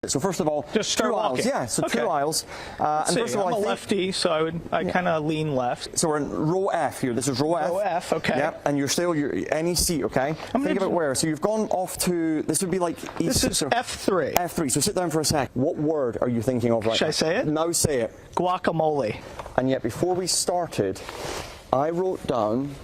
So first of all, just start two walking. aisles. Yeah, so okay. 2 aisles. And See, first of all, I'm a lefty, so I kind of lean left. So we're in row F here. This is row F. Row F, okay. Yep, and you're still any seat, okay? Think about where. So you've gone off to. This would be like. This is F3. F3. So sit down for a sec. What word are you thinking of right now? Should I say it? Now say it. Guacamole. And yet before we started, I wrote down.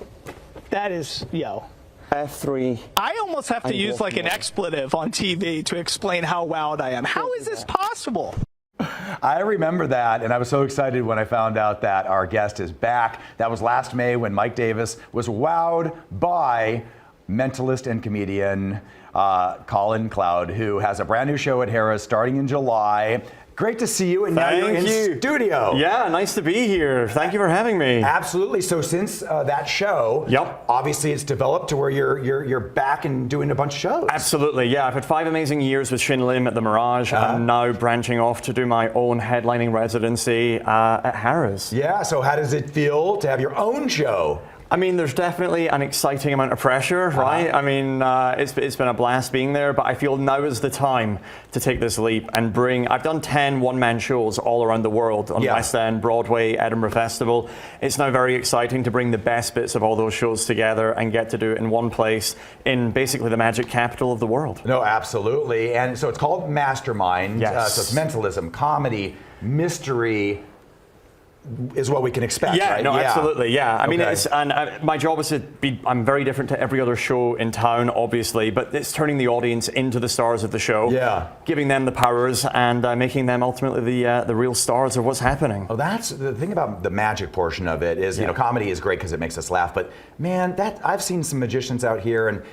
That is F3. I almost have to use like an expletive on TV to explain how wowed I am. How is this possible? I remember that, and I was so excited when I found out that our guest is back. That was last May when Mike Davis was wowed by mentalist and comedian Colin Cloud, who has a brand new show at Harrah starting in July. Great to see you, and now you're in studio. Yeah, nice to be here. Thank you for having me. Absolutely. So since that show, obviously it's developed to where you're back and doing a bunch of shows. Absolutely. Yeah, I've had 5 amazing years with Shin Lim at the Mirage. I'm now branching off to do my own headlining residency at Harrah's. Yeah. So how does it feel to have your own show? I mean, there's definitely an exciting amount of pressure, right? I mean, it's been a blast being there, but I feel now is the time to take this leap and bring. I've done 10 one-man shows all around the world on West End, Broadway, Edinburgh Festival. It's now very exciting to bring the best bits of all those shows together and get to do it in one place in basically the magic capital of the world. No, absolutely. And so it's called Mastermind. Yes. So it's mentalism, comedy, mystery, is what we can expect, right? Absolutely, yeah. I mean, my job is to be, I'm very different to every other show in town, obviously, but it's turning the audience into the stars of the show, giving them the powers and making them ultimately the real stars of what's happening. Oh, that's the thing about the magic portion of it is, you know, comedy is great because it makes us laugh, but man, I've seen some magicians out here and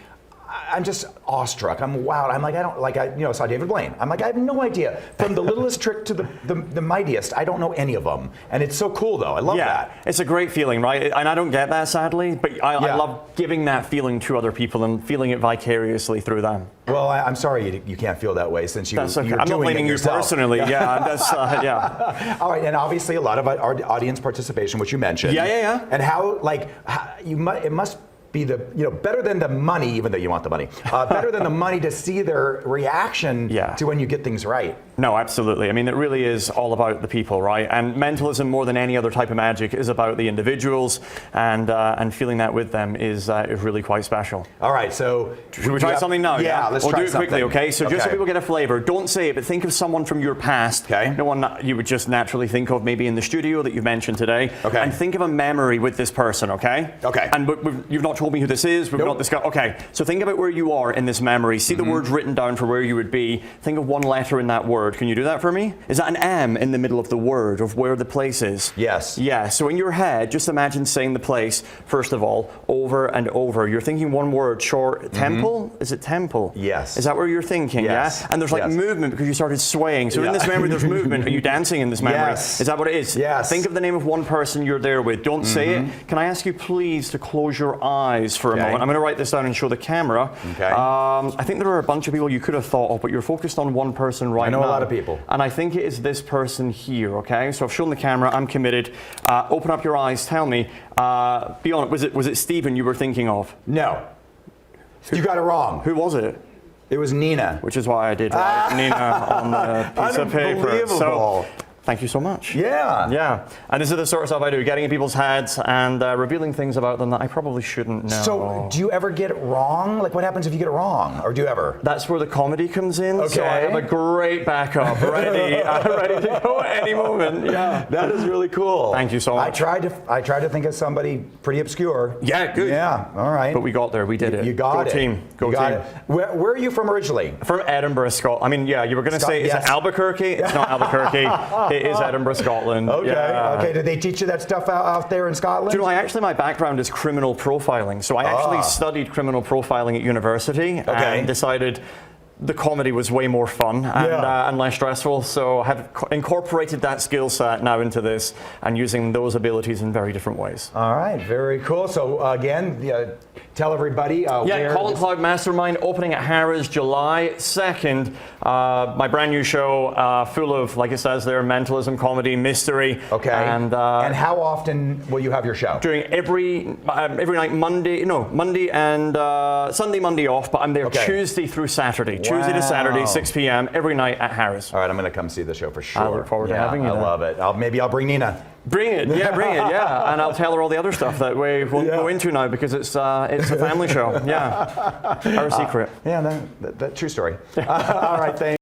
I'm just awestruck. I'm wowed. I'm like, I saw David Blaine. I'm like, I have no idea. From the littlest trick to the mightiest, I don't know any of them. And it's so cool, though. I love that. It's a great feeling, right? And I don't get that, sadly, but I love giving that feeling to other people and feeling it vicariously through them. Well, I'm sorry you can't feel that way since you're okay. doing I'm not blaming you personally. All right, and obviously a lot of our audience participation, which you mentioned. Yeah. And how it must be better than the money, even though you want the money, better than the money to see their reaction to when you get things right. No, absolutely. I mean, it really is all about the people, right? And mentalism, more than any other type of magic, is about the individuals, and feeling that with them is really quite special. All right, so should we try something now? Yeah, let's try do it something. quickly, okay? So just so people get a flavor, don't say it, but think of someone from your past. Okay. No one you would just naturally think of, maybe in the studio that you've mentioned today. Okay. And think of a memory with this person, okay? Okay. And you've not told me who this is. We've not discussed. Okay. So think about where you are in this memory. See the words written down for where you would be. Think of one letter in that word. Can you do that for me? Is that an M in the middle of the word of where the place is? Yes. Yeah. So in your head, just imagine saying the place first of all over and over. You're thinking one word. Short. Temple. Is it temple? Yes. Is that where you're thinking? Yes. Yeah. And there's like movement because you started swaying. So in this memory, there's movement. Are you dancing in this memory? Yes. Is that what it is? Yes. Think of the name of one person you're there with. Don't say it. Can I ask you please to close your eyes for a moment? I'm going to write this down and show the camera. Okay. I think there are a bunch of people you could have thought of, but you're focused on one person right now. I know a lot of people. And I think it is this person here, okay? So I've shown the camera, I'm committed. Open up your eyes, tell me. Be honest, was it Stephen you were thinking of? No. You got it wrong. Who was it? It was Nina. Which is why I did write Nina on the piece of paper. So, thank you so much. Yeah. And this is the sort of stuff I do, getting in people's heads and revealing things about them that I probably shouldn't know. So, do you ever get it wrong? Like, what happens if you get it wrong? Or do you ever? That's where the comedy comes in. Okay. So I have a great backup ready to go at any moment. Yeah. That is really cool. Thank you so much. I tried to think of somebody pretty obscure. Yeah, good. Yeah, all right. But we got there. We did it. You got it. Go team. Go team. Where are you from originally? From Edinburgh, Scotland. I mean, yeah, you were going to say, is it Albuquerque? It's not Albuquerque. It is Edinburgh, Scotland. Okay. Yeah. Okay. Did they teach you that stuff out there in Scotland? Do you know, my background is criminal profiling. So I actually studied criminal profiling at university and decided the comedy was way more fun and less stressful. So I have incorporated that skill set now into this and using those abilities in very different ways. All right. Very cool. So again, tell everybody. Colin Cloud Mastermind opening at Harrah's July 2nd. My brand new show full of, like it says there, mentalism, comedy, mystery. Okay. And how often will you have your show? During every night, Monday and Sunday, Monday off, but I'm there Tuesday through Saturday. Tuesday to Saturday, Wow. 6 p.m. every night at Harrah's. All right, I'm going to come see the show for sure. I look forward to having you I there. love it. Maybe I'll bring Nina. Bring it, yeah. And I'll tell her all the other stuff that we won't go into now because it's a family show. Yeah, our secret. Yeah, that true story. All right, thanks.